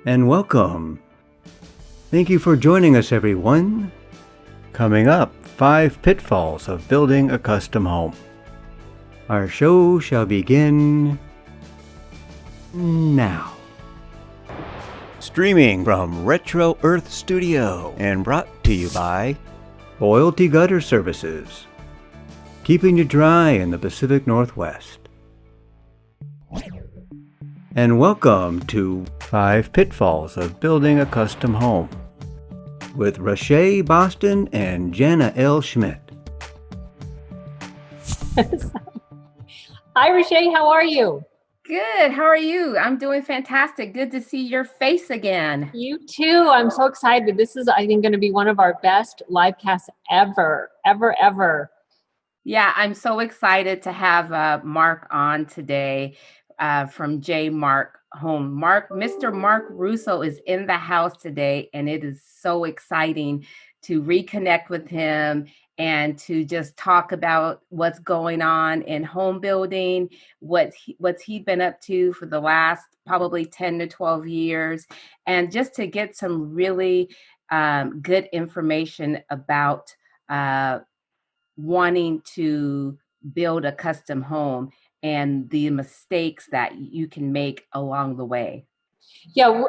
and welcome. Thank you for joining us, everyone. Coming up, 5 pitfalls of building a custom home. Our show shall begin now. Streaming from Retro Earth Studio and brought to you by Loyalty Gutter Services, keeping you dry in the Pacific Northwest. And welcome to 5 Pitfalls of Building a Custom Home with Rache Boston and Jana L. Schmidt. Hi, Rache. How are you? Good. How are you? I'm doing fantastic. Good to see your face again. You too. I'm so excited. This is, I think, going to be one of our best live casts ever. Yeah, I'm so excited to have Marc on today from JayMarc Home. Mr. Marc Russo is in the house today, and it is so exciting to reconnect with him and to just talk about what's going on in home building, what's he been up to for the last probably 10 to 12 years, and just to get some really good information about wanting to build a custom home and the mistakes that you can make along the way. Yeah,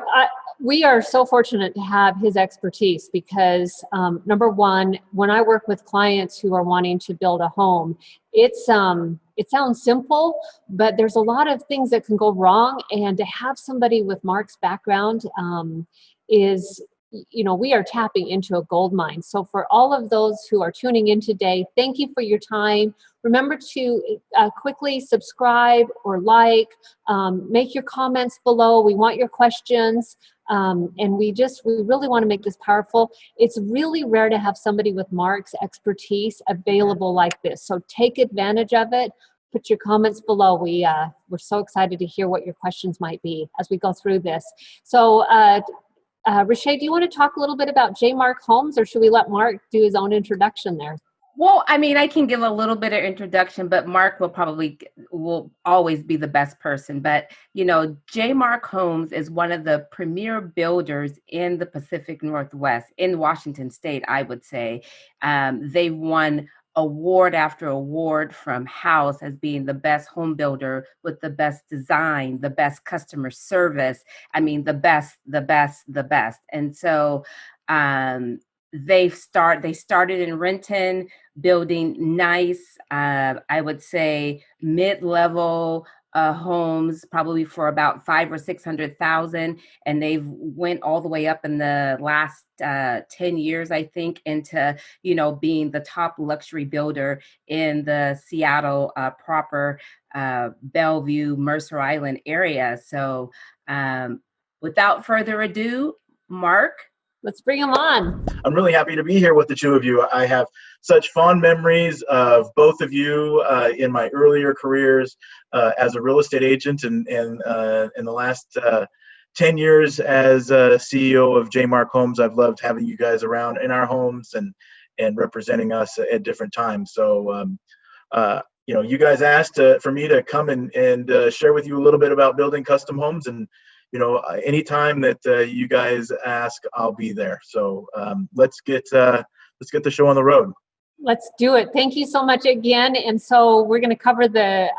we are so fortunate to have his expertise because number one, when I work with clients who are wanting to build a home, it sounds simple, but there's a lot of things that can go wrong. And to have somebody with Marc's background is, we are tapping into a gold mine. So for all of those who are tuning in today, thank you for your time. Remember to quickly subscribe or like, make your comments below. We want your questions. And we really want to make this powerful. It's really rare to have somebody with Marc's expertise available like this. So take advantage of it. Put your comments below. We're so excited to hear what your questions might be as we go through this. So, Rache, do you want to talk a little bit about JayMarc Homes, or should we let Marc do his own introduction there? Well, I mean, I can give a little bit of introduction, but Marc will always be the best person. But, JayMarc Homes is one of the premier builders in the Pacific Northwest, in Washington State, I would say. They've won award after award from House as being the best home builder with the best design, the best customer service. I mean, the best. And so they started in Renton, building nice, I would say mid-level homes, probably for about $500,000 or $600,000, and they've went all the way up in the last 10 years, I think, into being the top luxury builder in the Seattle proper Bellevue, Mercer Island area. So without further ado, Marc. Let's bring him on. I'm really happy to be here with the two of you. I have such fond memories of both of you in my earlier careers as a real estate agent, and in the last 10 years as CEO of JayMarc Homes. I've loved having you guys around in our homes and representing us at different times. So, you guys asked for me to come and share with you a little bit about building custom homes, and anytime that you guys ask, I'll be there. So let's get the show on the road. Let's do it. Thank you so much again. And so we're going to cover the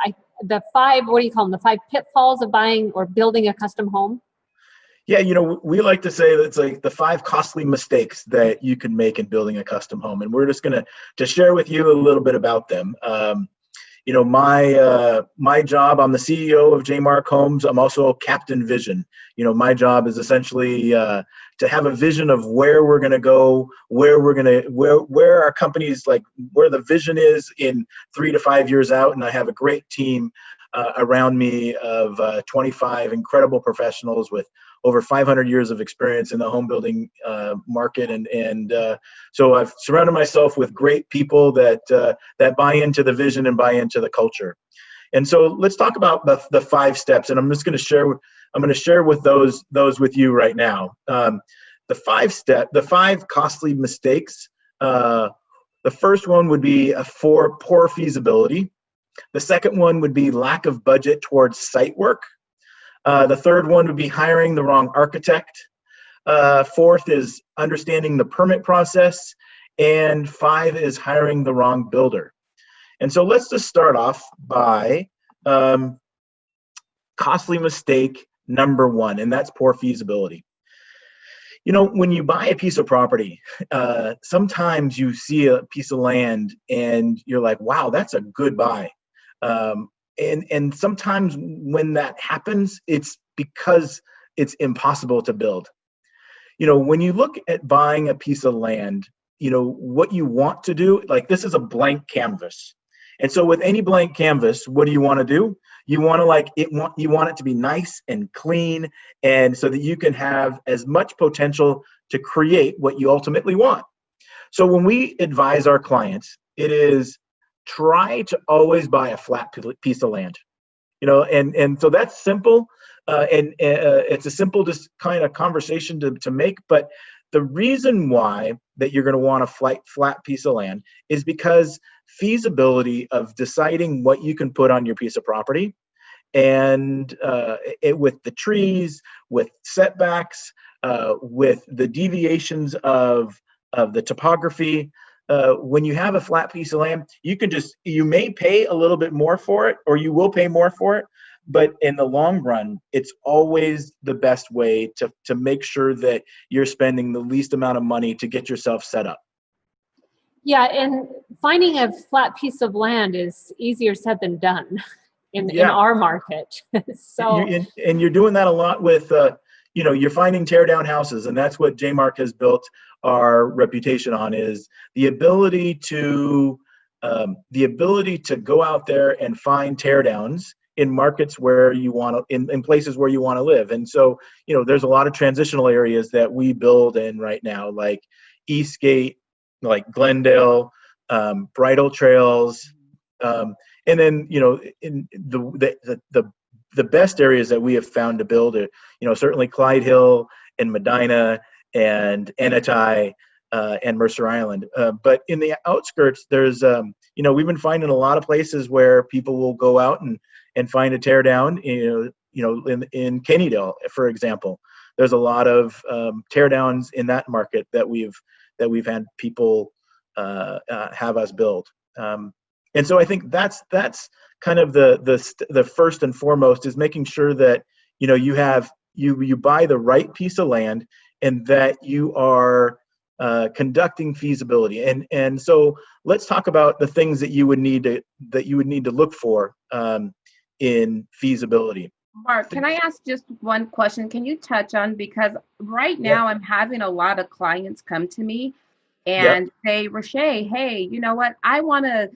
5, what do you call them? The 5 pitfalls of buying or building a custom home. Yeah, we like to say that it's like the 5 costly mistakes that you can make in building a custom home, and we're just going to share with you a little bit about them. My job, I'm the CEO of JayMarc Homes. I'm also Captain Vision. My job is essentially to have a vision of where we're going to go, where our company's, like, where the vision is in 3 to 5 years out. And I have a great team around me of 25 incredible professionals with over 500 years of experience in the home building market, and so I've surrounded myself with great people that buy into the vision and buy into the culture. And so let's talk about the 5 steps, and I'm just going to share. I'm going to share with those with you right now. The 5 costly mistakes. The first one would be poor feasibility. The second one would be lack of budget towards site work. The third one would be hiring the wrong architect. Fourth is understanding the permit process. And 5 is hiring the wrong builder. And so let's just start off by costly mistake number 1, and that's poor feasibility. When you buy a piece of property, sometimes you see a piece of land and you're like, wow, that's a good buy. And sometimes when that happens, it's because it's impossible to build. When you look at buying a piece of land, what you want to do, like this is a blank canvas. And so with any blank canvas, what do you want to do? You want it to be nice and clean, and so that you can have as much potential to create what you ultimately want. So when we advise our clients, it is try to always buy a flat piece of land. And so that's simple, and it's a simple just kind of conversation to make. But the reason why that you're going to want a flat piece of land is because feasibility of deciding what you can put on your piece of property, and with the trees, with setbacks, with the deviations of the topography. When you have a flat piece of land, you may pay a little bit more for it, or you will pay more for it. But in the long run, it's always the best way to make sure that you're spending the least amount of money to get yourself set up. Yeah, and finding a flat piece of land is easier said than done in our market. So and you're doing that a lot with you're finding tear down houses, and that's what JayMarc has built our reputation on, is the ability to go out there and find tear downs in markets where you want to, in places where you want to live. And so, there's a lot of transitional areas that we build in right now, like Eastgate, like Glendale, Bridle Trails, and then, in the best areas that we have found to build it, certainly Clyde Hill and Medina and Anatai and Mercer Island. But in the outskirts, there's, we've been finding a lot of places where people will go out and find a tear down, in Kennydale, for example. There's a lot of tear downs in that market that we've had people have us build. And so I think that's kind of the first and foremost, is making sure that you buy the right piece of land, and that you are conducting feasibility. And so let's talk about the things that you would need to look for in feasibility. Marc, can I ask just one question? Can you touch on, because right now I'm having a lot of clients come to me and say, Rache, hey, you know what? I want to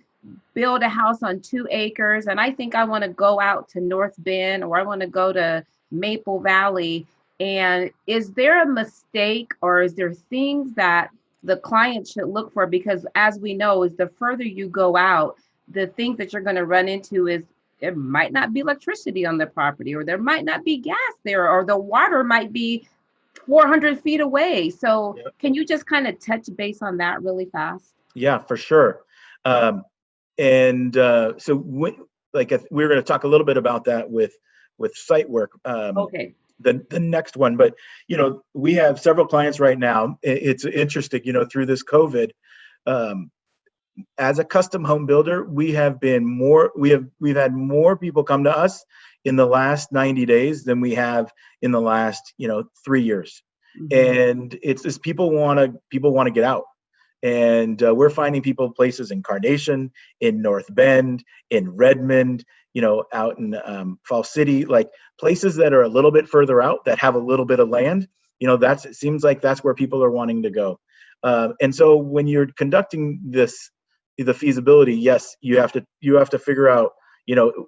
build a house on 2 acres, and I think I want to go out to North Bend, or I want to go to Maple Valley. And is there a mistake, or is there things that the client should look for? Because as we know, is the further you go out, the things that you're going to run into is there might not be electricity on the property, or there might not be gas there, or the water might be 400 feet away. So can you just kind of touch base on that really fast? Yeah, for sure. So we're going to talk a little bit about that with site work. Okay. The next one, but we have several clients right now. It's interesting, through this COVID, as a custom home builder, we've had more people come to us in the last 90 days than we have in the last 3 years. Mm-hmm. And it's just people want to get out. And we're finding places in Carnation, in North Bend, in Redmond, out in Falls City, like places that are a little bit further out that have a little bit of land. It seems like that's where people are wanting to go. And so when you're conducting the feasibility, yes, you have to figure out,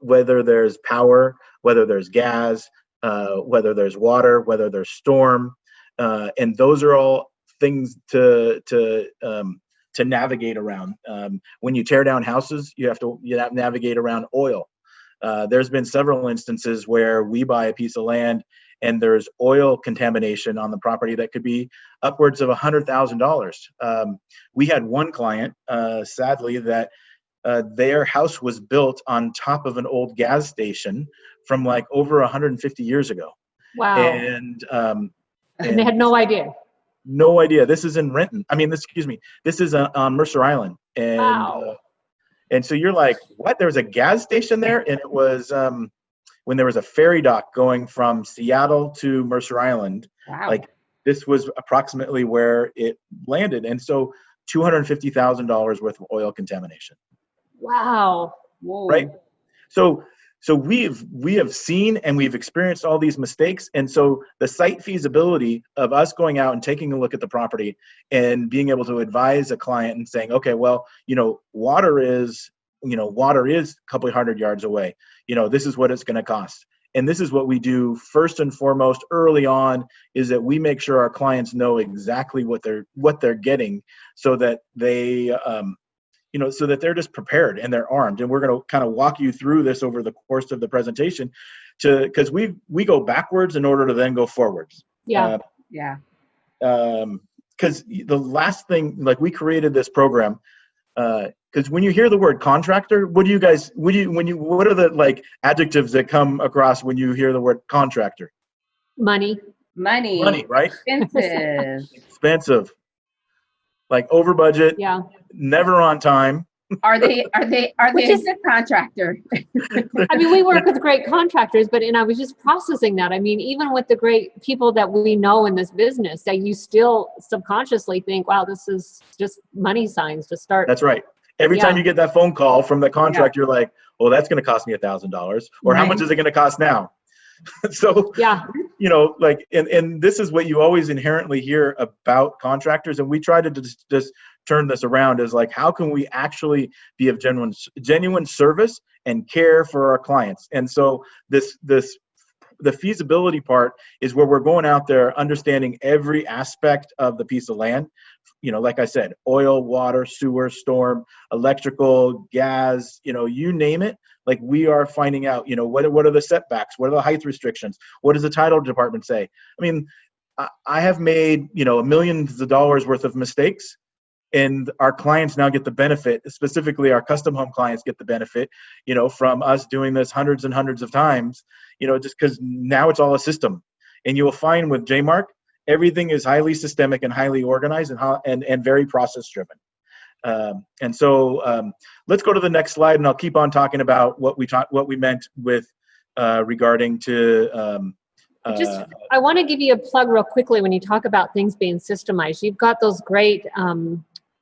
whether there's power, whether there's gas, whether there's water, whether there's storm, and those are all things to navigate around. When you tear down houses, you have to navigate around oil. There's been several instances where we buy a piece of land and there's oil contamination on the property that could be upwards of $100,000. We had one client, sadly, that their house was built on top of an old gas station from like over 150 years ago. Wow. And they had no idea. No idea. This is in Renton. I mean, this is on Mercer Island. And Wow. And so you're like, what? There was a gas station there? And it was when there was a ferry dock going from Seattle to Mercer Island. Wow. Like this was approximately where it landed. And so $250,000 worth of oil contamination. Wow. Whoa. Right. So we have seen and we've experienced all these mistakes. And so the site feasibility of us going out and taking a look at the property and being able to advise a client and saying, okay, well, water is a couple of 100 yards away. This is what it's going to cost. And this is what we do first and foremost early on, is that we make sure our clients know exactly what they're getting, so that they so that they're just prepared and they're armed. And we're going to kind of walk you through this over the course of the presentation, because we go backwards in order to then go forwards. Yeah. Because the last thing, like, we created this program, because when you hear the word contractor, what are the like adjectives that come across when you hear the word contractor? Money, right? Expensive. Like over budget. Yeah. Never on time. Are they a good contractor? I mean, we work with great contractors, and I was just processing that. I mean, even with the great people that we know in this business, that you still subconsciously think, wow, this is just money signs to start. That's right. Every time you get that phone call from the contractor, you're like, well, that's going to cost me $1,000, or how much is it going to cost now? So, and this is what you always inherently hear about contractors. And we try to just turn this around as like, how can we actually be of genuine service and care for our clients? And so the feasibility part is where we're going out there, understanding every aspect of the piece of land. Like I said, oil, water, sewer, storm, electrical, gas, you name it. Like, we are finding out, what are the setbacks? What are the height restrictions? What does the title department say? I mean, I have made, millions of dollars worth of mistakes, and our clients now get the benefit. Specifically, our custom home clients get the benefit, from us doing this hundreds and hundreds of times, just because now it's all a system. And you will find with JayMarc, everything is highly systemic and highly organized and very process driven. And so let's go to the next slide, and I'll keep on talking about what we meant with regarding to. I want to give you a plug real quickly when you talk about things being systemized. You've got those great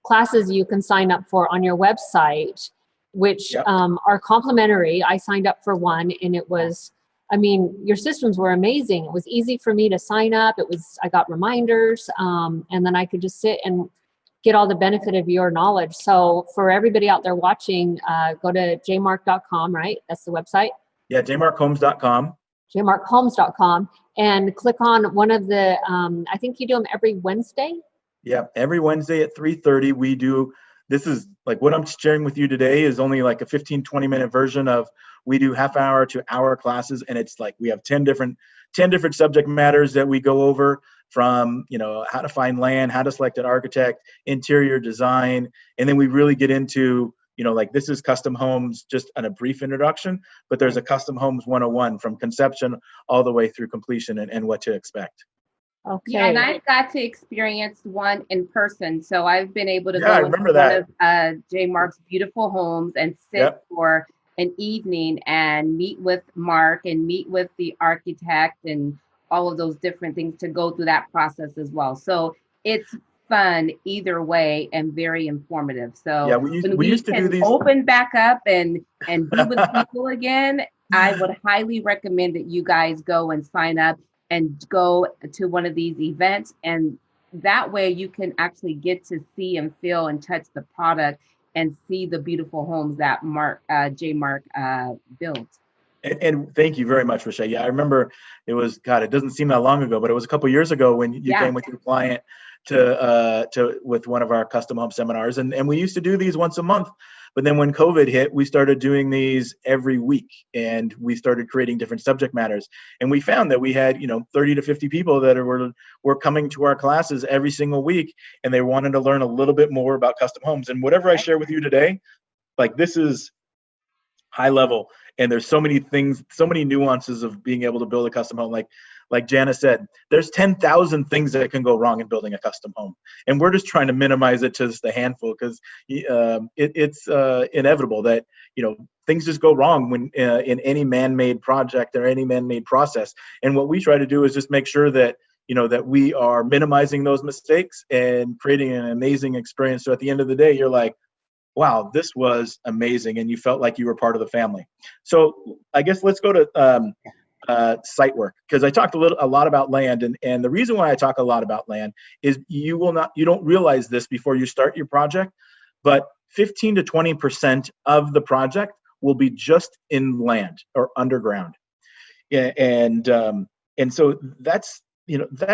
classes you can sign up for on your website, which are complimentary. I signed up for one, and it was, your systems were amazing. It was easy for me to sign up. I got reminders, and then I could just sit and get all the benefit of your knowledge. So for everybody out there watching, go to jaymarc.com, right? That's the website. Yeah, jaymarchomes.com. jaymarchomes.com, and click on one of the, I think you do them every Wednesday. Yeah, every Wednesday at 3:30 we do. This is like what I'm sharing with you today is only like a 15-20 minute version of, we do half-hour to hour classes, and it's like we have 10 different subject matters that we go over, from how to find land, how to select an architect, interior design, and then we really get into like, this is custom homes just on a brief introduction, but there's a custom homes 101 from conception all the way through completion and what to expect. Okay. Yeah, and I've got to experience one in person. So I've been able to go I remember into one of JayMarc's beautiful homes and sit for an evening and meet with Marc and meet with the architect and all of those different things, to go through that process as well. So it's fun either way and very informative. So we used to do these. Open back up and be with people again, I would highly recommend that you guys go and sign up and go to one of these events, and that way you can actually get to see and feel and touch the product and see the beautiful homes that JayMarc built. And thank you very much, Rache. Yeah, I remember it was, God, it doesn't seem that long ago, but it was a couple years ago when you came with your client with one of our custom home seminars, and we used to do these once a month. But then when COVID hit, we started doing these every week, and we started creating different subject matters. And we found that we had 30 to 50 people that were coming to our classes every single week, and they wanted to learn a little bit more about custom homes. And whatever I share with you today, like this is high level, and there's so many things, so many nuances of being able to build a custom home. Like Jana said, there's 10,000 things that can go wrong in building a custom home, and we're just trying to minimize it to just a handful, because it's inevitable that things just go wrong when in any man-made project or any man-made process. And what we try to do is just make sure that that we are minimizing those mistakes and creating an amazing experience. So at the end of the day, you're like, wow, this was amazing, and you felt like you were part of the family. So I guess let's go to site work, because I talked a lot about land, and the reason why I talk a lot about land is you don't realize this before you start your project, but 15 to 20% of the project will be just in land or underground. Yeah, and so that's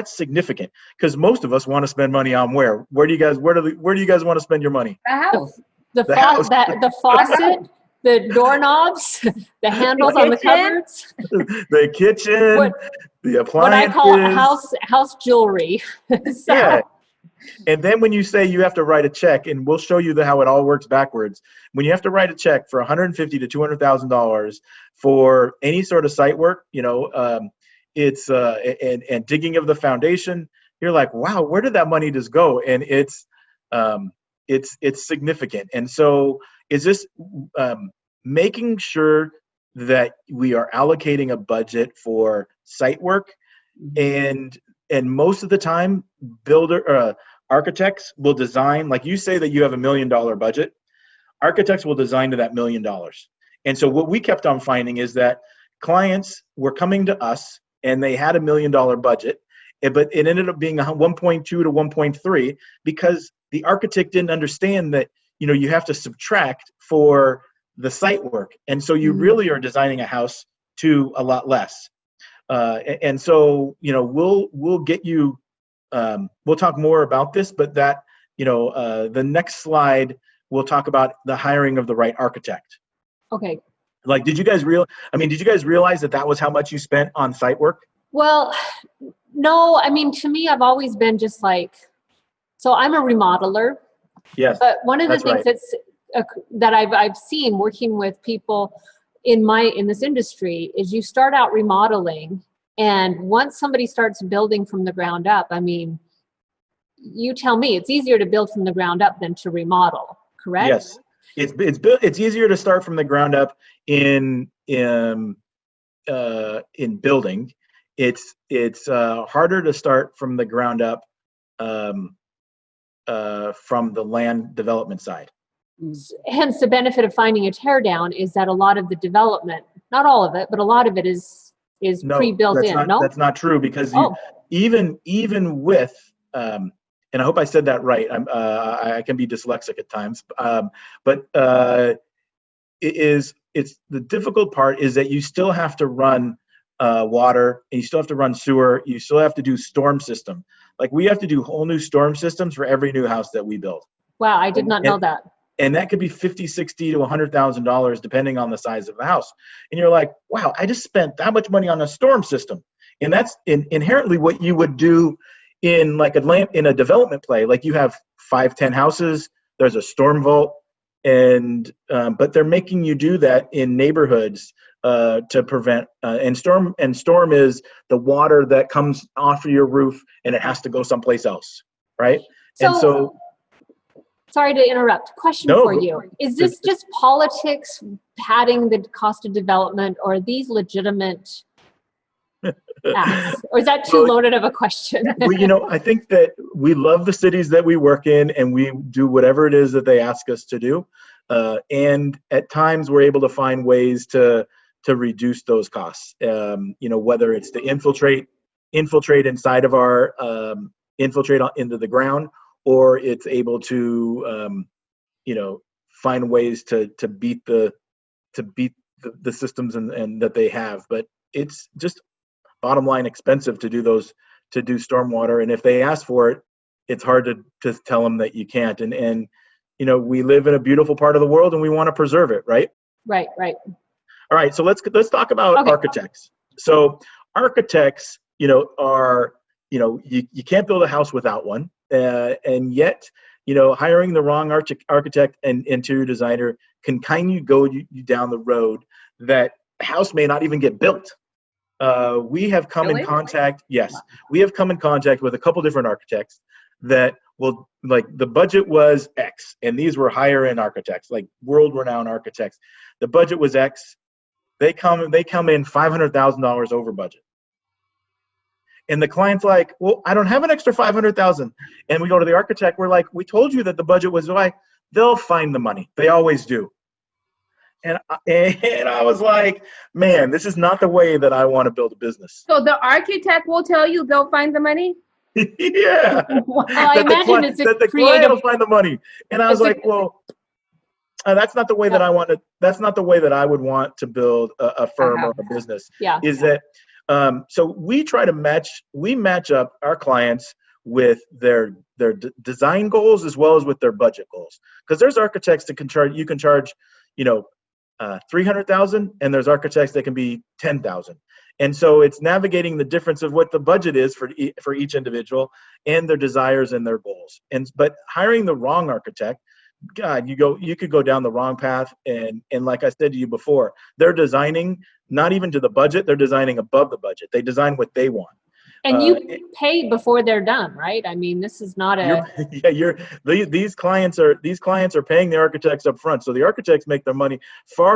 significant, because most of us want to spend money on where do you guys want to spend your money? The house. The faucet, the doorknobs, the handles on the cupboards. The kitchen, the appliances. What I call house jewelry. So. Yeah. And then when you say you have to write a check, and we'll show you how it all works backwards. When you have to write a check for $150,000 to $200,000 for any sort of site work, it's and digging of the foundation, you're like, wow, where did that money just go? And it's significant. And so it's just making sure that we are allocating a budget for site work, and most of the time architects will design, like you say that you have $1 million budget, architects will design to that $1 million. And so what we kept on finding is that clients were coming to us and they had $1 million budget, but it ended up being 1.2 to 1.3 because the architect didn't understand that you have to subtract for the site work, and so you really are designing a house to a lot less. And so we'll get you. We'll talk more about this, but that the next slide we'll talk about the hiring of the right architect. Okay. Like, did you guys realize that was how much you spent on site work? Well, no. I mean, to me, I've always been just like, so I'm a remodeler. Yes. But one of the things that I've seen working with people in this industry is you start out remodeling, and once somebody starts building from the ground up, I mean, you tell me, it's easier to build from the ground up than to remodel, correct? Yes. It's easier to start from the ground up in building. It's harder to start from the ground up from the land development side. Hence, the benefit of finding a tear down is that a lot of the development, not all of it, but a lot of it is pre-built in. No, that's not true, because even with and I hope I said that right. I can be dyslexic at times, but it's the difficult part is that you still have to run water, and you still have to run sewer. You still have to do storm system. Like, we have to do whole new storm systems for every new house that we build. Wow, I did not know that. And that could be $50,000, $60,000 to $100,000 depending on the size of the house. And you're like, wow, I just spent that much money on a storm system. And that's inherently what you would do in a development play. Like, you have 5-10 houses, there's a storm vault, and but they're making you do that in neighborhoods to prevent and storm is the water that comes off of your roof and it has to go someplace else, right? So sorry to interrupt. Question for you. Is this just politics padding the cost of development, or are these legitimate acts? Or is that too loaded of a question? Well, I think that we love the cities that we work in, and we do whatever it is that they ask us to do. And at times we're able to find ways to reduce those costs. Whether it's to infiltrate inside of our, infiltrate into the ground, or it's able to, find ways to beat the systems and that they have. But it's just bottom line expensive to do stormwater. And if they ask for it, it's hard to tell them that you can't. And we live in a beautiful part of the world, and we want to preserve it, right? Right. All right, so let's talk about architects. So architects, are you can't build a house without one, and yet hiring the wrong architect and interior designer can kind of go you down the road that house may not even get built. We have come in contact, yes, we have come in contact with a couple different architects that will, like, the budget was X, and these were higher end architects, like world-renowned architects. The budget was X. They come in $500,000 over budget. And the client's like, well, I don't have an extra $500,000. And we go to the architect, we're like, we told you that the budget was high. They'll find the money. They always do. And I was like, man, this is not the way that I want to build a business. So the architect will tell you they'll find the money? Yeah. Well, I imagine it's a the client will find the money. And I was like, well, that's not the way that I want to, that's not the way that I would want to build a firm or a business. Yeah. Is that, so we try to match up our clients with their design goals as well as with their budget goals. Because there's architects that you can charge, $300,000, and there's architects that can be $10,000. And so it's navigating the difference of what the budget is for each individual and their desires and their goals. But hiring the wrong architect, God, you could go down the wrong path. And like I said to you before, they're designing not even to the budget, they're designing above the budget. They design what they want. And you pay before they're done, right? I mean, this is not these clients are paying the architects up front. So the architects make their money far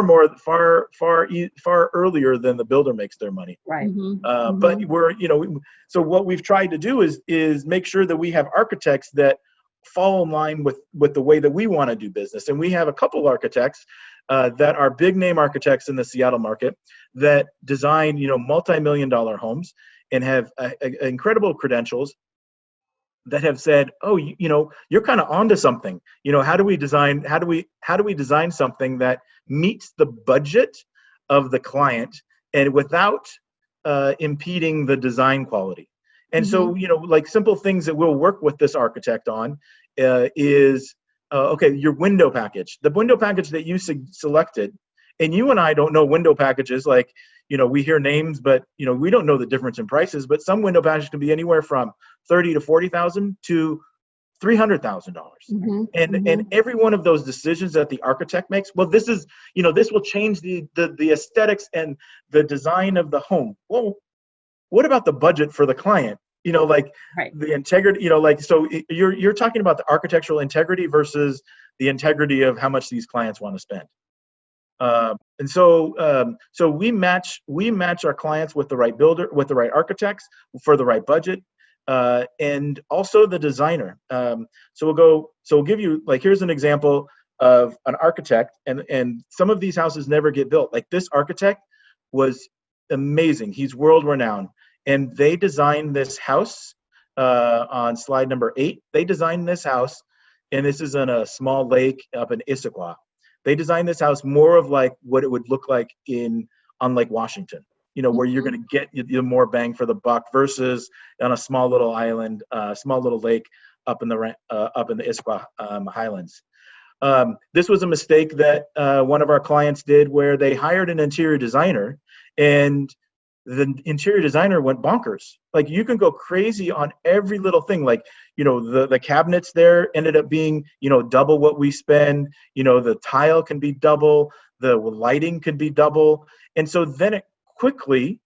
earlier than the builder makes their money. Right. Mm-hmm. But so what we've tried to do is make sure that we have architects that fall in line with the way that we want to do business. And we have a couple architects that are big name architects in the Seattle market that design, multi-million-dollar homes and have incredible credentials that have said, oh, you're kind of onto something. How do we design something that meets the budget of the client and without impeding the design quality? And so, like simple things that we'll work with this architect on is, okay, your window package. The window package that you selected, and you and I don't know window packages, like, we hear names, but, we don't know the difference in prices, but some window packages can be anywhere from $30,000 to $40,000 to $300,000. Mm-hmm. And every one of those decisions that the architect makes, well, this is, this will change the aesthetics and the design of the home. Well, what about the budget for the client? Right. The integrity, so you're talking about the architectural integrity versus the integrity of how much these clients want to spend. And so we match our clients with the right builder, with the right architects for the right budget, and also the designer. So we'll give you, like, here's an example of an architect, and some of these houses never get built. Like, this architect was amazing. He's world renowned, and they designed this house on slide number 8. They designed this house, and this is in a small lake up in Issaquah. They designed this house more of like what it would look like on Lake Washington, where you're going to get the more bang for the buck versus on a small little island, small little lake up in the Issaquah Highlands. This was a mistake that one of our clients did, where they hired an interior designer, and the interior designer went bonkers. Like, you can go crazy on every little thing. Like, the cabinets there ended up being, double what we spend. The tile can be double, the lighting can be double. And so then it quickly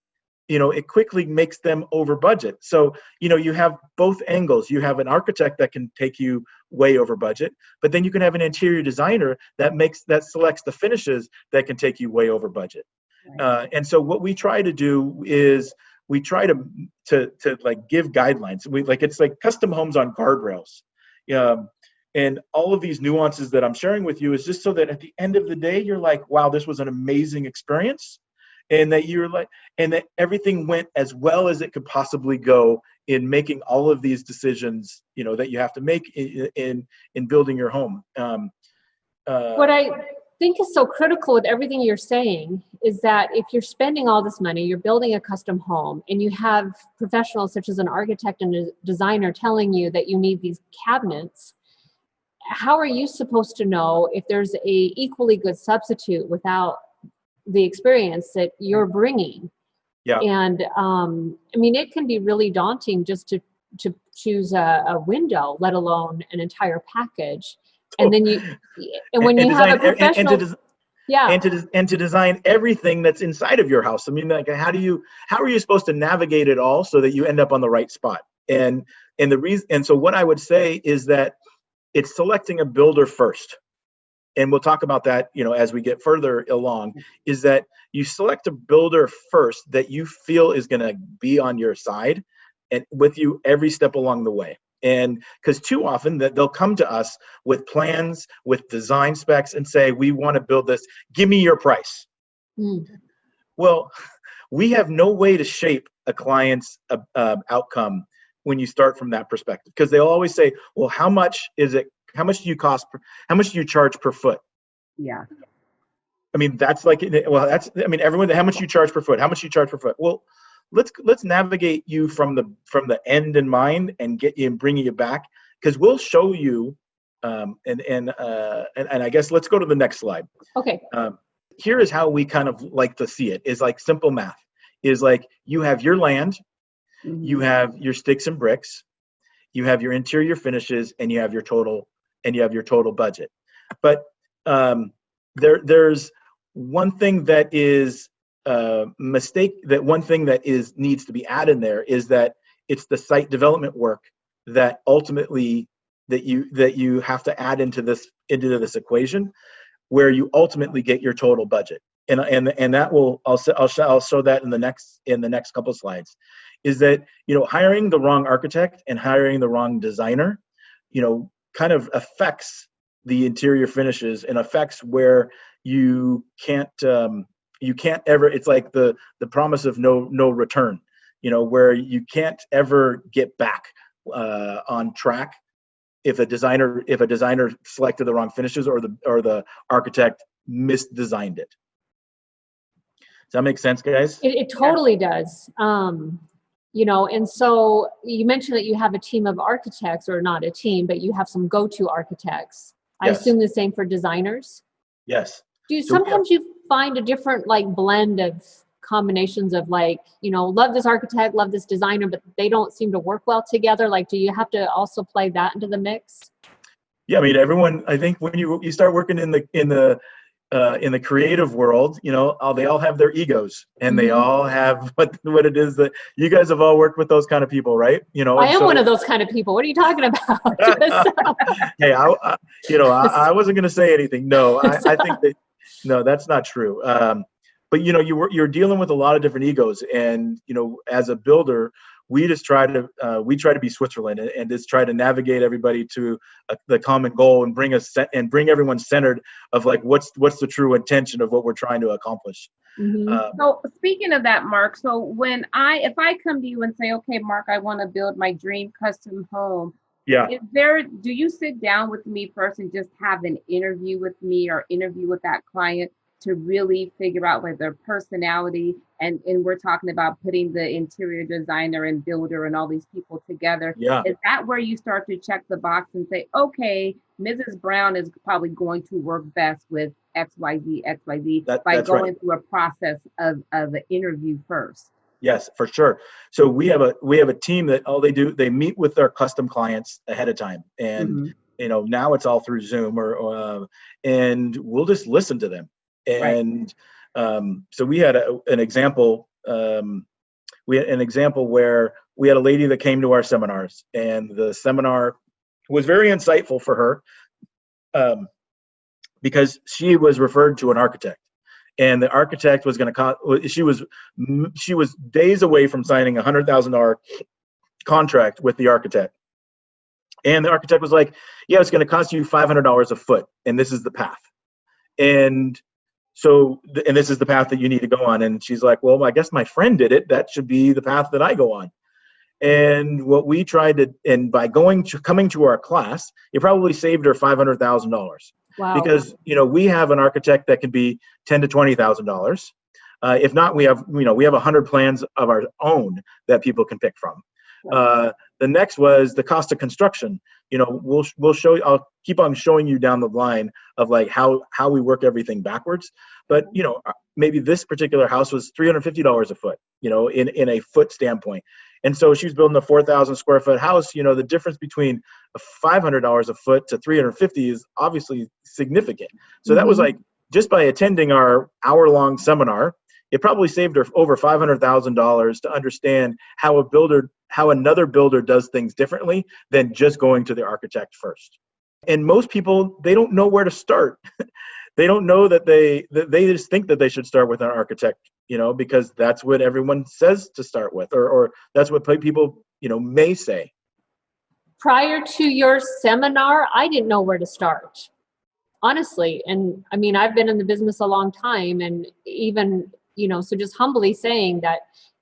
makes them over budget. So, you have both angles. You have an architect that can take you way over budget, but then you can have an interior designer that selects the finishes that can take you way over budget. And so what we try to do is we try to like give guidelines. It's like custom homes on guardrails. And all of these nuances that I'm sharing with you is just so that at the end of the day, you're like, wow, this was an amazing experience. And that everything went as well as it could possibly go in making all of these decisions, that you have to make in building your home. What I think is so critical with everything you're saying is that if you're spending all this money, you're building a custom home, and you have professionals such as an architect and a designer telling you that you need these cabinets, how are you supposed to know if there's a equally good substitute without the experience that you're bringing? Yeah. And I mean, it can be really daunting just to to choose a window, let alone an entire package. And then when you have a professional, and to design everything that's inside of your house. I mean, like, how are you supposed to navigate it all so that you end up on the right spot? And so what I would say is that it's selecting a builder first. And we'll talk about that, as we get further along, is that you select a builder first that you feel is going to be on your side and with you every step along the way. And because too often that they'll come to us with plans, with design specs, and say, we want to build this, give me your price. Well, we have no way to shape a client's outcome when you start from that perspective, because they'll always say, well, how much is it? How much do you cost? How much do you charge per foot? Yeah. I mean, that's like, everyone, how much you charge per foot? How much you charge per foot? Well, let's navigate you from the end in mind and get you and bring you back, because we'll show you. And I guess let's go to the next slide. Okay. Here is how we kind of like to see it. Is like simple math. Is like you have your land, you have your sticks and bricks, you have your interior finishes, and you have your total budget. But there's one thing that is one thing that needs to be added in there is that it's the site development work that ultimately that you have to add into this equation, where you ultimately get your total budget. And that I'll show that in the next couple of slides. Is that, hiring the wrong architect and hiring the wrong designer, kind of affects the interior finishes and affects where you can't ever, it's like the promise of no return, where you can't ever get back on track if a designer selected the wrong finishes or the architect misdesigned it. Does that make sense, guys? It totally does. And so you mentioned that you have a team of architects, or not a team, but you have some go-to architects. I assume the same for designers? Yes. Sometimes you find a different blend of combinations of love this architect, love this designer, but they don't seem to work well together. Do you have to also play that into the mix? Yeah, I mean, everyone, I think when you start working in the creative world, they all have their egos, and they all have what it is that you guys have all worked with those kind of people, right? I am one of those kind of people. What are you talking about? Hey, I wasn't going to say anything. No, I think that, no, that's not true. But you're dealing with a lot of different egos, and as a builder, we just try to be Switzerland and just try to navigate everybody to the common goal and bring everyone centered of what's the true intention of what we're trying to accomplish. So speaking of that, Marc, so if I come to you and say, okay, Marc, I want to build my dream custom home. Yeah. Do you sit down with me first and just have an interview with me or interview with that client to really figure out their personality, and we're talking about putting the interior designer and builder and all these people together? Yeah. Is that where you start to check the box and say, okay, Mrs. Brown is probably going to work best with XYZ by going through a process of an interview first? Yes, for sure. So we have a team that all they do, they meet with their custom clients ahead of time, and now it's all through Zoom and we'll just listen to them. And so we had an example. We had an example where we had a lady that came to our seminars, and the seminar was very insightful for her because she was referred to an architect, and the architect was going to cost. She was days away from signing a $100,000 contract with the architect, and the architect was like, "Yeah, it's going to cost you $500 a foot, and this is the path." And this is the path that you need to go on. And she's like, well, I guess my friend did it. That should be the path that I go on. And what we tried to, and by coming to our class, it probably saved her $500,000. Wow. Because, we have an architect that can be $10,000 to $20,000. If not, we have 100 plans of our own that people can pick from. The next was the cost of construction. We'll show you, I'll keep on showing you down the line of how we work everything backwards. But, maybe this particular house was $350 a foot, in a foot standpoint. And so she's building a 4,000 square foot house. You know, the difference between $500 a foot to 350 is obviously significant. So that was like, just by attending our hour-long seminar, it probably saved her over $500,000 to understand how another builder does things differently than just going to the architect first. And most people, they don't know where to start. They don't know that they just think that they should start with an architect, you know, because that's what everyone says to start with, or that's what people, you know, may say. Prior to your seminar, I didn't know where to start, honestly. And I mean, I've been in the business a long time, and even, you know, so just humbly saying that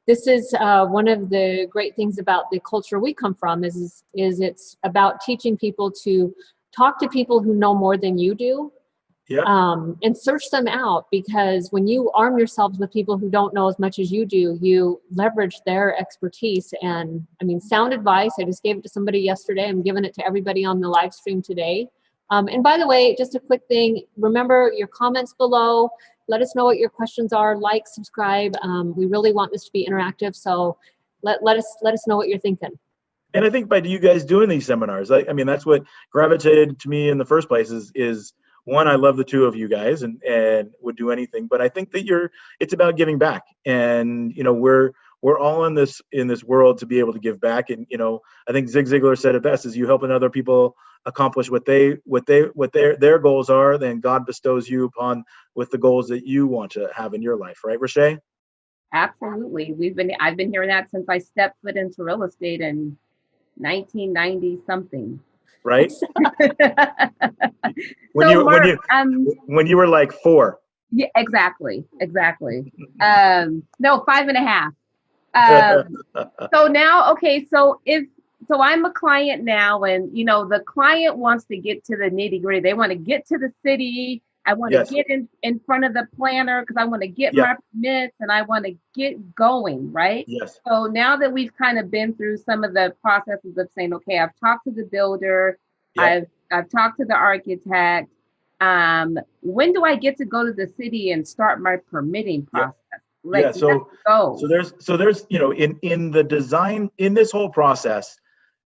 this is one of the great things about the culture we come from is it's about teaching people to talk to people who know more than you do. Yeah. And search them out, because when you arm yourselves with people who don't know as much as you do, you leverage their expertise. And I mean, sound advice, I just gave it to somebody yesterday. I'm giving it to everybody on the live stream today. And by the way, just a quick thing, remember your comments below. Let us know what your questions are, like, subscribe. We really want this to be interactive. So let us know what you're thinking. And I think by you guys doing these seminars, I mean, that's what gravitated to me in the first place is one, I love the two of you guys and would do anything, but I think that it's about giving back. And, you know, we're all in this world to be able to give back. And, you know, I think Zig Ziglar said it best, is you helping other people accomplish what their goals are, then God bestows you upon with the goals that you want to have in your life. Right, Rache? Absolutely. I've been hearing that since I stepped foot into real estate in 1990 something. Right? When you were like 4. Yeah, exactly. No, 5.5. So now, okay, so I'm a client now, and you know, the client wants to get to the nitty gritty. They want to get to the city. I want to get in front of the planner because I want to get my permits and I want to get going, right? Yes. So now that we've kind of been through some of the processes of saying, okay, I've talked to the builder, I've talked to the architect. When do I get to go to the city and start my permitting process? Like, so there's you know, in the design, in this whole process,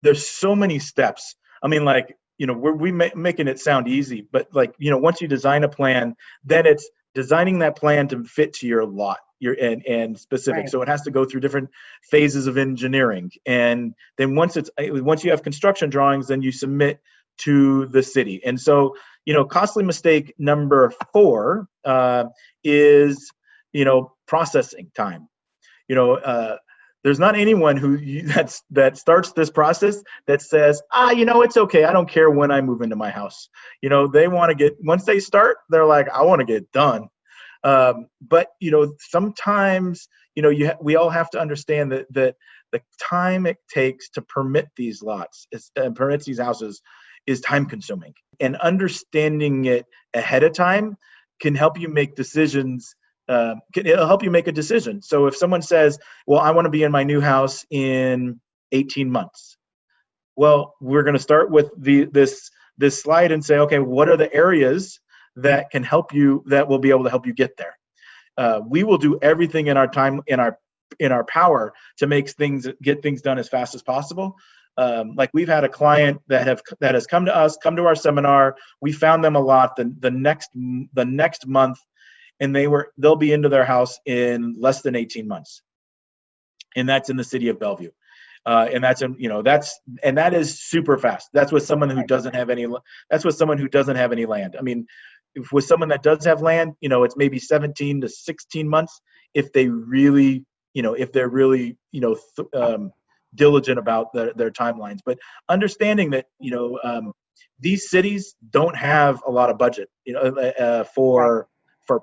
there's so many steps. I mean, like, you know, we're making it sound easy, but like, you know, once you design a plan, then it's designing that plan to fit to your lot, and specific. Right. So it has to go through different phases of engineering, and then once you have construction drawings, then you submit to the city. And so, you know, costly mistake number 4 is, you know, processing time. You know, there's not anyone that starts this process that says, you know, it's okay, I don't care when I move into my house. You know, they want to once they start, they're like, I want to get done. But, you know, sometimes, you know, we all have to understand that the time it takes to permit these lots, permit these houses, is time consuming. And understanding it ahead of time can help you make decisions. It'll help you make a decision. So if someone says, well, I want to be in my new house in 18 months. Well, we're going to start with this slide and say, okay, what are the areas that can help you, that will be able to help you get there? We will do everything in our time, in our power to get things done as fast as possible. Like we've had a client that has come to our seminar. We found them a lot the next month, and they'll be into their house in less than 18 months. And that's in the city of Bellevue. And that is super fast. That's with someone who doesn't have any land. I mean, with someone that does have land, you know, it's maybe 17 to 16 months if they're really, diligent about their timelines. But understanding that, you know, these cities don't have a lot of budget, you know, for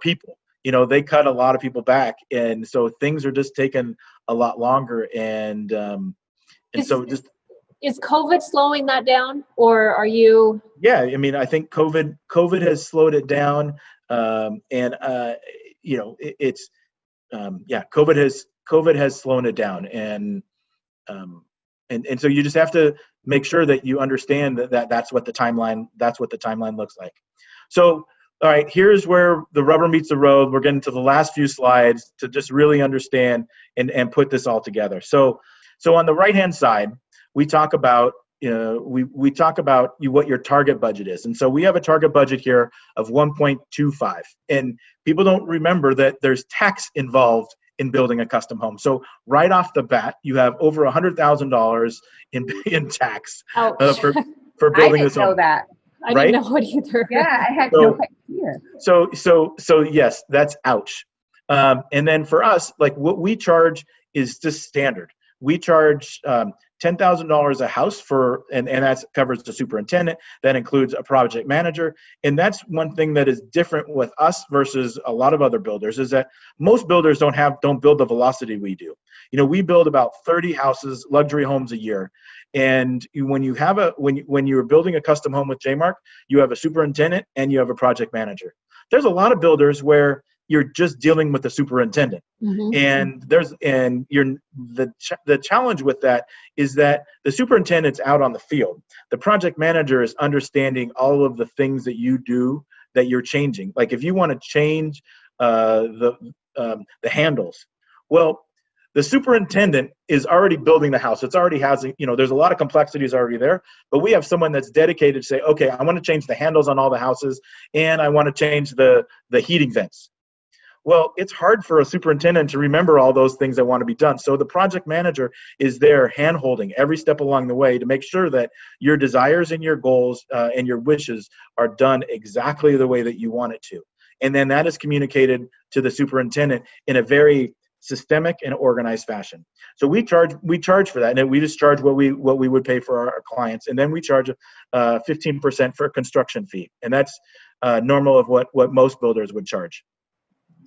people. You know, they cut a lot of people back, and so things are just taking a lot longer. And is COVID slowing that down, or are you? Yeah, I mean, I think COVID has slowed it down, you know, COVID has slowed it down, and so you just have to make sure that you understand that's what the timeline looks like. So, all right, here's where the rubber meets the road. We're getting to the last few slides to just really understand and put this all together. So So on the right-hand side, we talk about we talk about what your target budget is. And so we have a target budget here of 1.25. And people don't remember that there's tax involved in building a custom home. So right off the bat, you have over $100,000 in tax for building this home. I didn't know that. I didn't know it either. Yeah, I had no idea. So yes, that's ouch. And then for us, like what we charge is just standard. We charge $10,000 a house and that covers the superintendent. That includes a project manager. And that's one thing that is different with us versus a lot of other builders, is that most builders don't build the velocity we do. We build about 30 houses, luxury homes a year. And when you're building a custom home with JayMarc, you have a superintendent and you have a project manager. There's a lot of builders where you're just dealing with the superintendent. And the challenge with that is that the superintendent's out on the field. The project manager is understanding all of the things that you do that you're changing. Like if you want to change the handles, well, the superintendent is already building the house. It's already there's a lot of complexities already there, but we have someone that's dedicated to say, okay, I want to change the handles on all the houses and I want to change the heating vents. Well, it's hard for a superintendent to remember all those things that want to be done. So the project manager is there hand-holding every step along the way to make sure that your desires and your goals and your wishes are done exactly the way that you want it to. And then that is communicated to the superintendent in a very systemic and organized fashion. So we charge for that, and we just charge what we would pay for our clients, and then we charge 15% for a construction fee, and that's normal of what most builders would charge.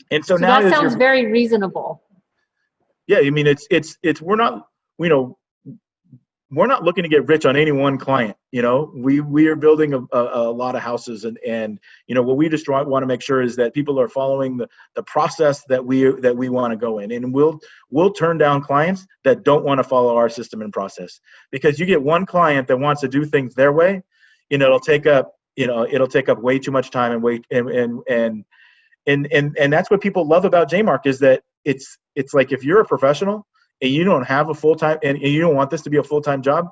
And so now that sounds very reasonable. Yeah, I mean we're not looking to get rich on any one client. We are building a lot of houses, and what we just want to make sure is that people are following the process that we want to go in, and we'll turn down clients that don't want to follow our system and process, because you get one client that wants to do things their way, it'll take up way too much time and that's what people love about JayMarc, is that it's like, if you're a professional and you don't have a full-time and you don't want this to be a full-time job,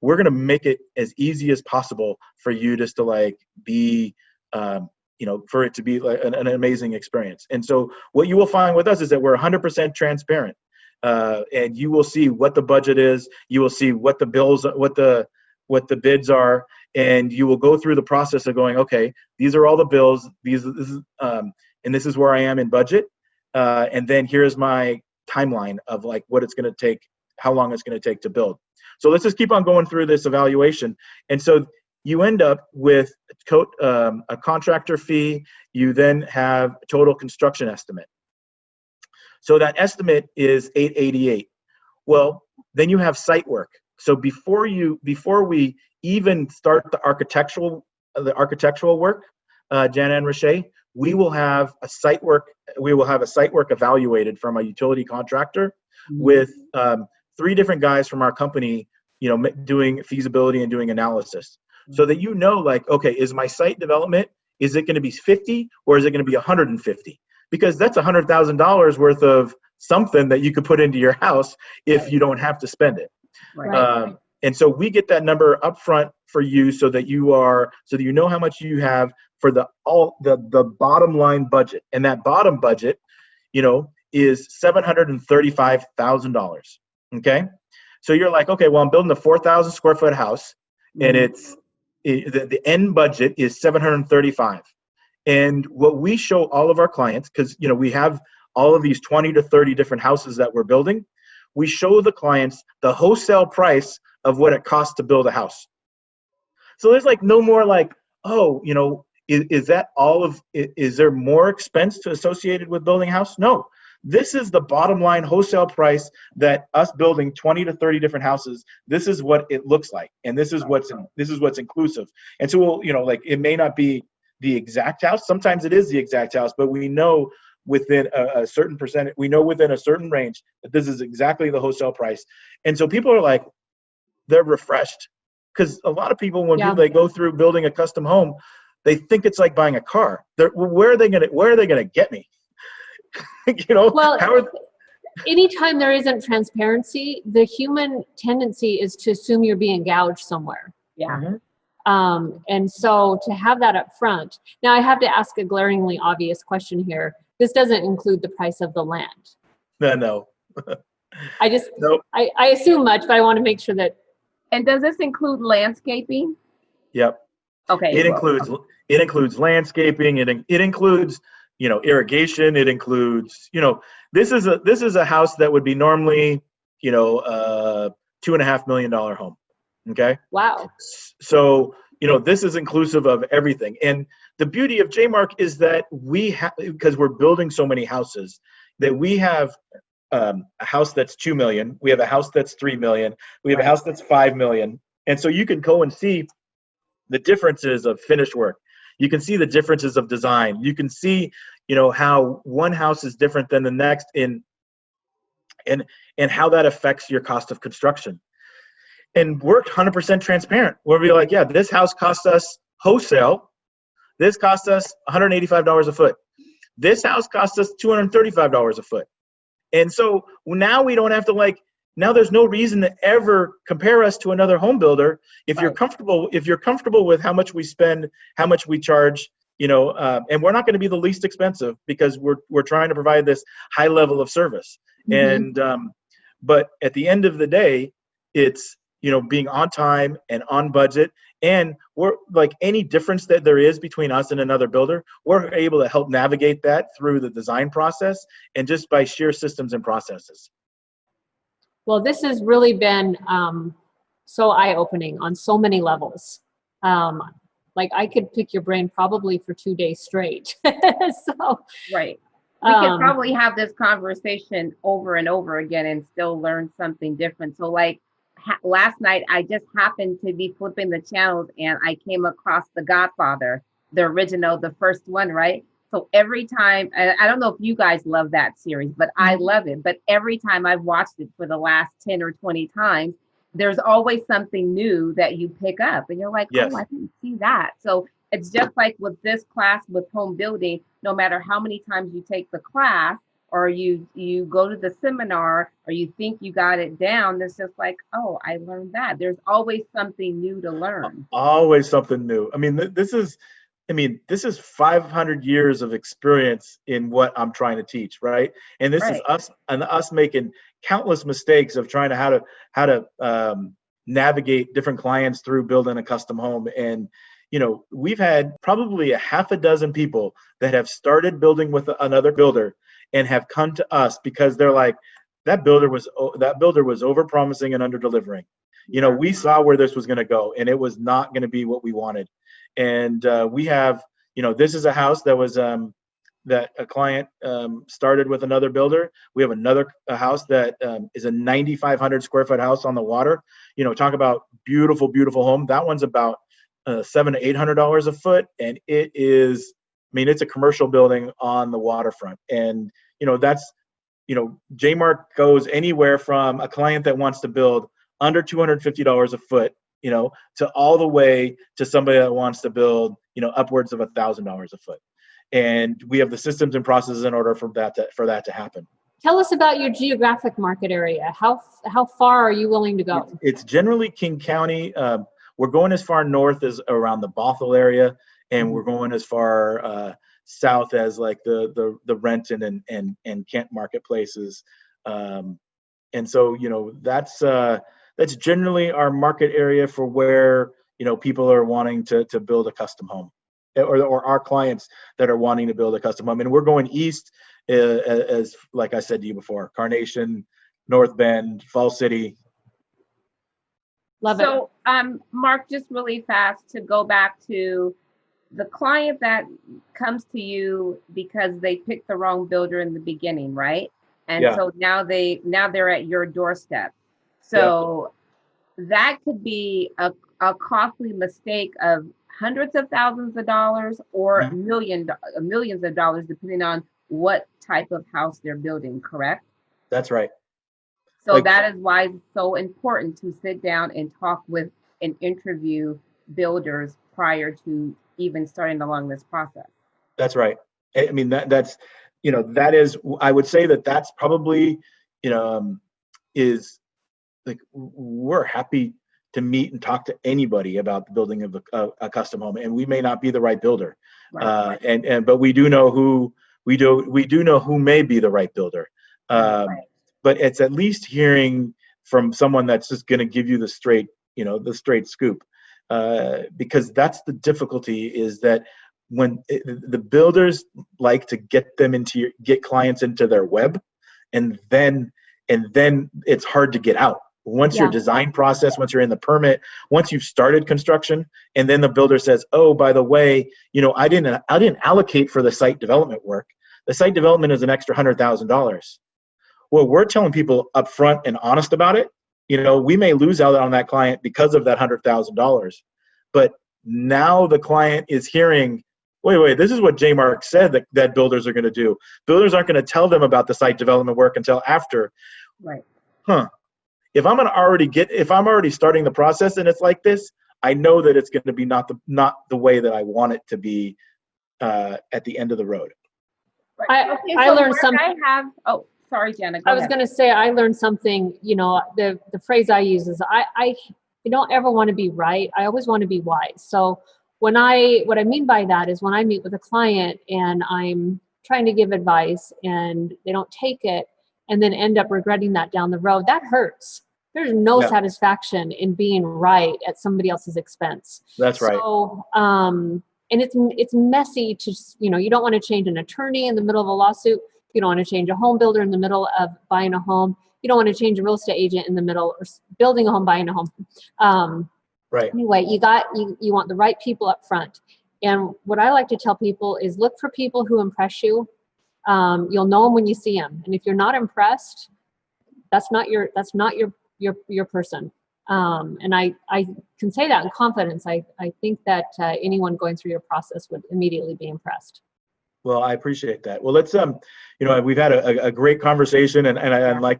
we're going to make it as easy as possible for you just to be, for it to be like an amazing experience. And so what you will find with us is that we're 100% transparent, and you will see what the budget is. You will see what the bills, what the bids are, and you will go through the process of going, okay, these are all the bills. And this is where I am in budget. And then here's my timeline of what it's going to take, how long it's going to take to build. So let's just keep on going through this evaluation. And so you end up with a contractor fee. You then have total construction estimate. So that estimate is $888. Well, then you have site work. So before we even start the architectural work, Jana and Rache, we will have a site work evaluated from a utility contractor with 3 different guys from our company, doing feasibility and doing analysis, so that okay, is my site development, is it going to be 50 or is it going to be 150? Because that's $100,000 worth of something that you could put into your house if you don't have to spend it. Right. And so we get that number up front for you, so that you know how much you have for the bottom line budget. And that bottom budget, is $735,000. Okay. So you're like, okay, well, I'm building a 4,000 square foot house, and the end budget is 735. And what we show all of our clients, because we have all of these 20 to 30 different houses that we're building, we show the clients the wholesale price of what it costs to build a house. So there's no more is that all of it? Is there more expense associated with building a house? No. This is the bottom line wholesale price that us building 20 to 30 different houses, this is what it looks like. And this is what's inclusive. And so it may not be the exact house. Sometimes it is the exact house, but we know within a certain percentage, we know within a certain range that this is exactly the wholesale price. And so people are they're refreshed, because a lot of people, when they go through building a custom home, they think it's like buying a car. Where are they gonna get me? Well, anytime there isn't transparency, the human tendency is to assume you're being gouged somewhere. Yeah. And so to have that up front, now I have to ask a glaringly obvious question here. This doesn't include the price of the land. No. I just, Nope. I assume much, but I want to make sure that. And does this include landscaping? Yep. Okay. It includes landscaping. It includes, irrigation. It includes, this is a house that would be normally, $2.5 million home. Okay. Wow. So, this is inclusive of everything. And the beauty of JayMarc is that we have, because we're building so many houses, that we have a house that's 2 million. We have a house that's 3 million. We have a house that's 5 million. And so you can go and see the differences of finished work. You can see the differences of design. You can see, how one house is different than the next and how that affects your cost of construction. And we're 100% transparent. We'll be like, yeah, this house cost us wholesale. This cost us $185 a foot. This house cost us $235 a foot. And so now we don't have to now there's no reason to ever compare us to another home builder. If you're comfortable with how much we spend, how much we charge, and we're not going to be the least expensive because we're trying to provide this high level of service. And but at the end of the day, it's being on time and on budget. And we're like, any difference that there is between us and another builder, we're able to help navigate that through the design process and just by sheer systems and processes. Well, this has really been so eye-opening on so many levels. I could pick your brain probably for 2 days straight. So right. We could probably have this conversation over and over again and still learn something different. So last night, I just happened to be flipping the channels and I came across The Godfather, the original, the first one, right? So every time, I don't know if you guys love that series, but I love it. But every time I've watched it for the last 10 or 20 times, there's always something new that you pick up and you're like, yes. Oh, I didn't see that. So it's just like with this class with home building, no matter how many times you take the class, or you go to the seminar, or you think you got it down, it's just like, oh, I learned that. There's always something new to learn. Always something new. This is 500 years of experience in what I'm trying to teach, right? And this is us making countless mistakes of trying to how to navigate different clients through building a custom home. And we've had probably a half a dozen people that have started building with another builder and have come to us because they're like, that builder was over promising and under delivering. We saw where this was going to go and it was not going to be what we wanted. And we have, this is a house that was that a client started with another builder. We have a house that is a 9,500 square foot house on the water. Talk about beautiful, beautiful home. That one's about $700 to $800 a foot, and it is. It's a commercial building on the waterfront, and that's JayMarc goes anywhere from a client that wants to build under $250 a foot, to all the way to somebody that wants to build, upwards of $1,000 a foot. And we have the systems and processes in order for that to happen. Tell us about your geographic market area. How far are you willing to go? It's generally King County. We're going as far north as around the Bothell area, and we're going as far south as like the Renton and Kent marketplaces. And so, that's generally our market area for where, people are wanting to build a custom home, or our clients that are wanting to build a custom home. And we're going east as like I said to you before, Carnation, North Bend, Fall City. Love it. So, Marc, just really fast to go back to the client that comes to you because they picked the wrong builder in the beginning, right? And so now they're at your doorstep. So that could be a costly mistake of hundreds of thousands of dollars or millions of dollars, depending on what type of house they're building, correct? That's right. So that is why it's so important to sit down and talk with and interview builders prior to even starting along this process. That's right. That is, I would say that's probably, is like, we're happy to meet and talk to anybody about the building of a custom home, and we may not be the right builder, Right. but we do know who may be the right builder. Right. But it's at least hearing from someone that's just going to give you the straight scoop, because that's the difficulty, is that when the builders like to get clients into their web, and then it's hard to get out. Once your design process, once you're in the permit, once you've started construction, and then the builder says, oh, by the way, I didn't allocate for the site development work. The site development is an extra $100,000. Well, we're telling people upfront and honest about it. We may lose out on that client because of that $100,000, but now the client is hearing, wait, this is what JayMarc said that builders are going to do. Builders aren't going to tell them about the site development work until after. Right. If I'm already starting the process and it's like this, I know that it's going to be not the way that I want it to be at the end of the road. Right. I learned something. Oh, sorry, Jana. I was going to say, I learned something. The phrase I use is I don't ever want to be right. I always want to be wise. So what I mean by that is, when I meet with a client and I'm trying to give advice and they don't take it, and then end up regretting that down the road, that hurts. There's no satisfaction in being right at somebody else's expense. That's right. So, and it's messy to, you don't want to change an attorney in the middle of a lawsuit. You don't want to change a home builder in the middle of buying a home. You don't want to change a real estate agent in the middle, or building a home, buying a home. Right. Anyway, you want the right people up front. And what I like to tell people is, look for people who impress you. You'll know them when you see them. And if you're not impressed, that's not your person. And I can say that in confidence. I think that anyone going through your process would immediately be impressed. Well, I appreciate that. Well, let's we've had a great conversation, and like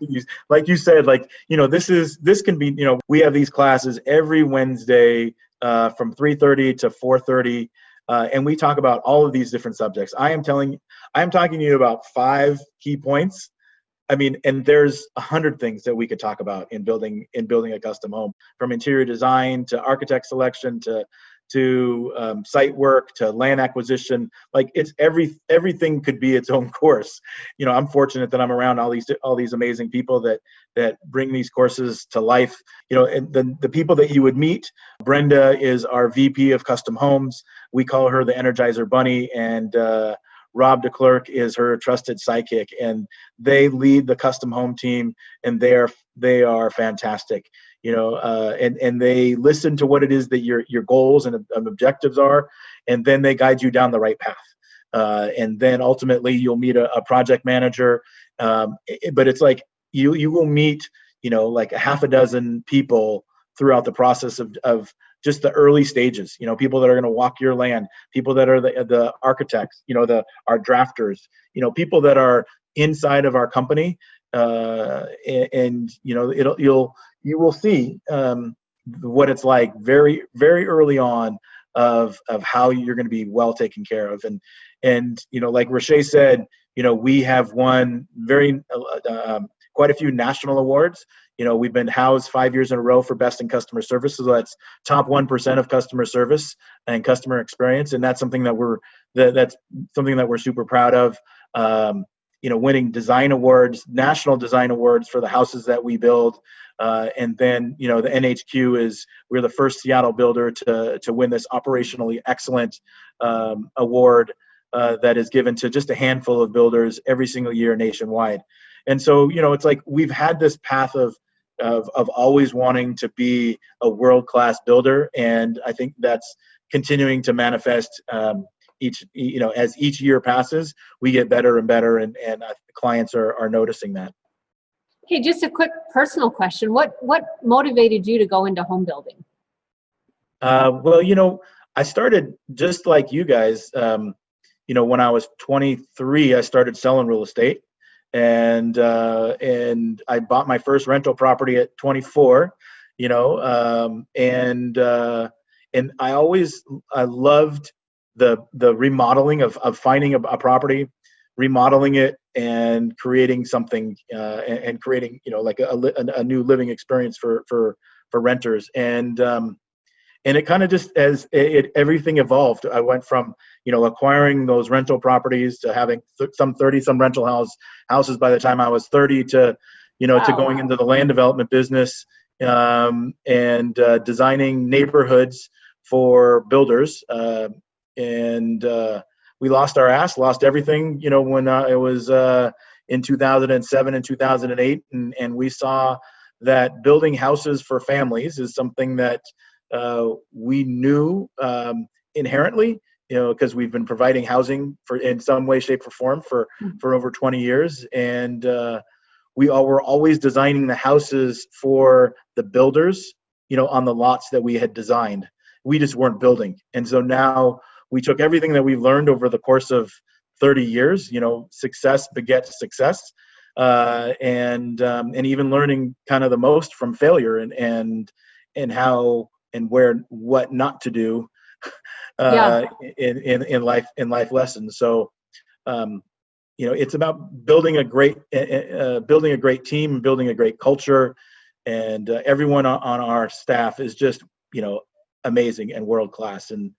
you said, this can be, we have these classes every Wednesday from 3:30 to 4:30. And we talk about all of these different subjects. I'm talking to you about 5 key points. I mean, and there's 100 things that we could talk about in building a custom home, from interior design to architect selection to site work to land acquisition. Like, it's everything could be its own course. I'm fortunate that I'm around all these amazing people that bring these courses to life. And the people that you would meet, Brenda is our VP of custom homes. We call her the Energizer Bunny, and Rob DeClerc is her trusted sidekick, and they lead the custom home team, and they are fantastic. And they listen to what it is that your goals and objectives are, and then they guide you down the right path. And then ultimately you'll meet a project manager. But it's like you will meet, like a half a dozen people throughout the process of just the early stages. People that are going to walk your land, people that are the architects, our drafters, people that are inside of our company. And you will see what it's like very, very early on of how you're going to be well taken care of. And like Rache said, we have won quite a few national awards. We've been housed 5 years in a row for best in customer service. So that's top 1% of customer service and customer experience. And that's something that we're super proud of. Winning design awards, national design awards for the houses that we build. And then, the NHQ we're the first Seattle builder to win this operationally excellent award that is given to just a handful of builders every single year nationwide. And so, it's like we've had this path of always wanting to be a world-class builder. And I think that's continuing to manifest as each year passes, we get better and better, and clients are noticing that. Hey, just a quick personal question. What motivated you to go into home building? Well, I started just like you guys. When I was 23, I started selling real estate, and I bought my first rental property at 24. And I loved the remodeling of finding a property, remodeling it and creating something and creating, like a new living experience for renters. And it kind of just, as everything evolved, I went from, acquiring those rental properties to having some 30 rental houses by the time I was 30 to, to going into the land development business, and designing neighborhoods for builders. And we lost everything, when it was in 2007 and 2008. And we saw that building houses for families is something that we knew inherently, because we've been providing housing in some way, shape, or form for over 20 years. And we were always designing the houses for the builders, on the lots that we had designed. We just weren't building. And so now we took everything that we've learned over the course of 30 years, success begets success, and even learning kind of the most from failure and how and what not to do in life lessons. So it's about building a great team, building a great culture, and everyone on our staff is just amazing and world class. And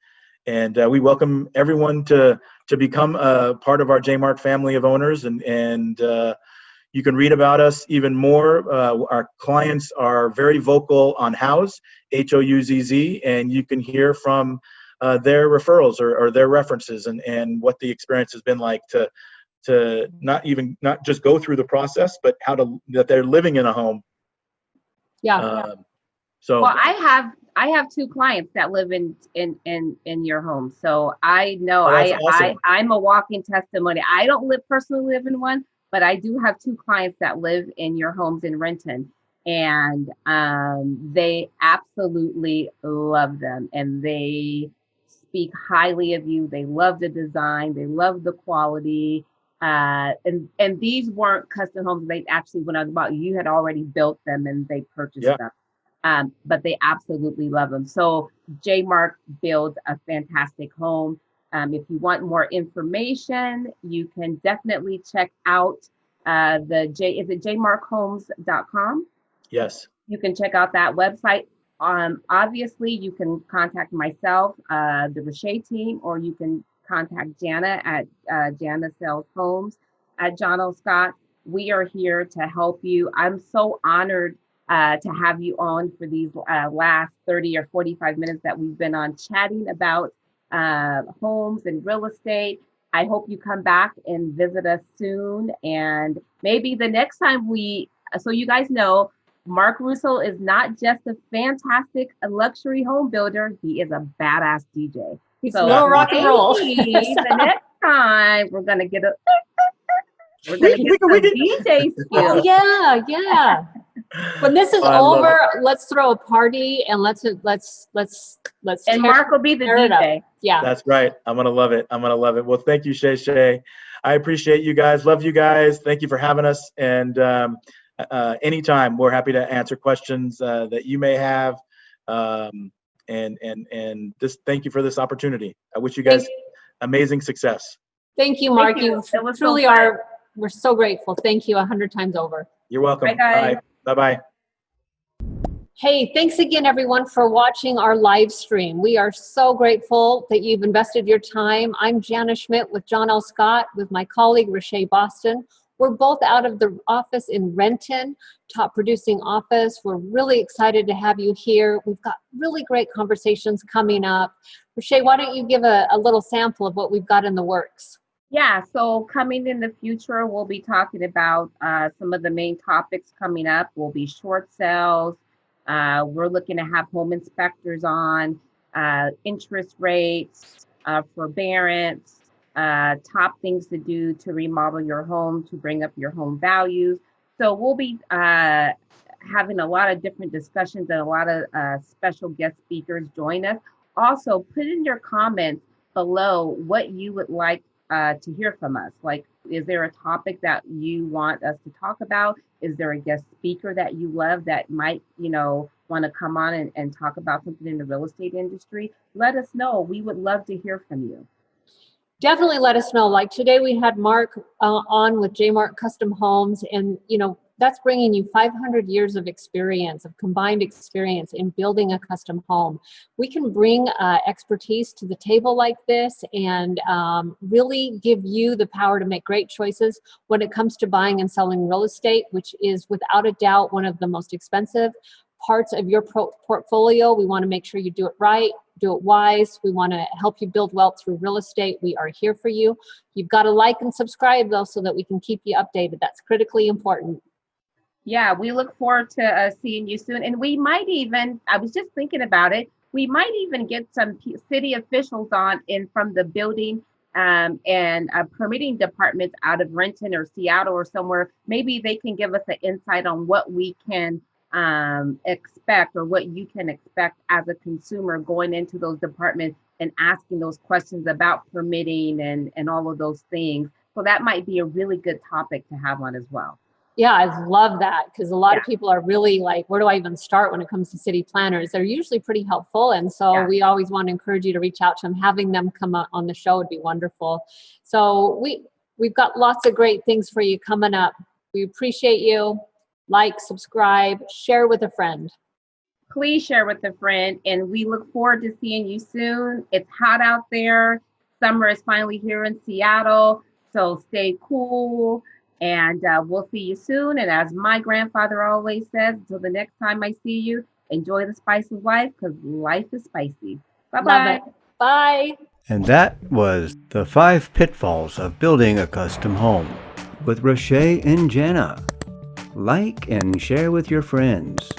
we welcome everyone to become a part of our JayMarc family of owners, and you can read about us even more. Our clients are very vocal on Houzz, Houzz, and you can hear from their referrals or their references and what the experience has been like to not just go through the process, but that they're living in a home. So well, I have 2 clients that live in your home, so I know. Awesome. I'm a walking testimony. I don't personally live in one, but I do have 2 clients that live in your homes in Renton, and they absolutely love them, and they speak highly of you. They love the design, they love the quality, and these weren't custom homes. They actually, when I was about, you had already built them and they purchased them, but they absolutely love them. So JayMarc builds a fantastic home. If you want more information, you can definitely check out is it JayMarcHomes.com? Yes. You can check out that website. Obviously, you can contact myself, the Rache team, or you can contact Jana at Jana Sells Homes at John O. Scott. We are here to help you. I'm so honored to have you on for these last 30 or 45 minutes that we've been on chatting about homes and real estate. I hope you come back and visit us soon. And maybe the next time so you guys know, Marc Russo is not just a fantastic luxury home builder. He is a badass DJ. He's a little rock and roll. The next time we're going to get some DJ skills. Oh, yeah. When this is over, let's throw a party and let's and Marc will be the DJ. Yeah, that's right. I'm gonna love it. Well, thank you, Shay. I appreciate you guys. Love you guys. Thank you for having us. And anytime, we're happy to answer questions that you may have. And just thank you for this opportunity. I wish you guys amazing success. Thank you, Marc. You truly are. We're so grateful. Thank you 100 times over. You're welcome. Bye, guys. Bye-bye. Hey, thanks again, everyone, for watching our live stream. We are so grateful that you've invested your time. I'm Jana Schmidt with John L. Scott with my colleague, Rache Boston. We're both out of the office in Renton, top producing office. We're really excited to have you here. We've got really great conversations coming up. Rache, why don't you give a little sample of what we've got in the works? Yeah, so coming in the future, we'll be talking about some of the main topics coming up. Will be short sales. We're looking to have home inspectors on, interest rates, forbearance, top things to do to remodel your home, to bring up your home values. So we'll be having a lot of different discussions and a lot of special guest speakers join us. Also, put in your comments below what you would like to hear from us. Like, is there a topic that you want us to talk about? Is there a guest speaker that you love that might, want to come on and talk about something in the real estate industry? Let us know. We would love to hear from you. definitely let us know. Like today we had Marc on with JayMarc Custom Homes, and that's bringing you 500 years of experience, of combined experience in building a custom home. We can bring expertise to the table like this and really give you the power to make great choices when it comes to buying and selling real estate, which is without a doubt one of the most expensive parts of your portfolio. We want to make sure you do it right, do it wise. We want to help you build wealth through real estate. We are here for you. You've got to like and subscribe though, so that we can keep you updated. That's critically important. Yeah, we look forward to seeing you soon. And we might even, I was just thinking about it, we might even get some city officials on in from the building and permitting departments out of Renton or Seattle or somewhere. Maybe they can give us an insight on what we can expect, or what you can expect as a consumer going into those departments and asking those questions about permitting and all of those things. So that might be a really good topic to have on as well. Yeah, I love that, because a lot of people are really like, where do I even start when it comes to city planners? They're usually pretty helpful. And so we always want to encourage you to reach out to them. Having them come on the show would be wonderful. So we've got lots of great things for you coming up. We appreciate you. Like, subscribe, share with a friend. Please share with a friend. And we look forward to seeing you soon. It's hot out there. Summer is finally here in Seattle. So stay cool. And we'll see you soon. And as my grandfather always says, until the next time I see you, enjoy the spice of life, because life is spicy. Bye-bye. Bye. And that was the 5 pitfalls of building a custom home with Rache and Jana. Like and share with your friends.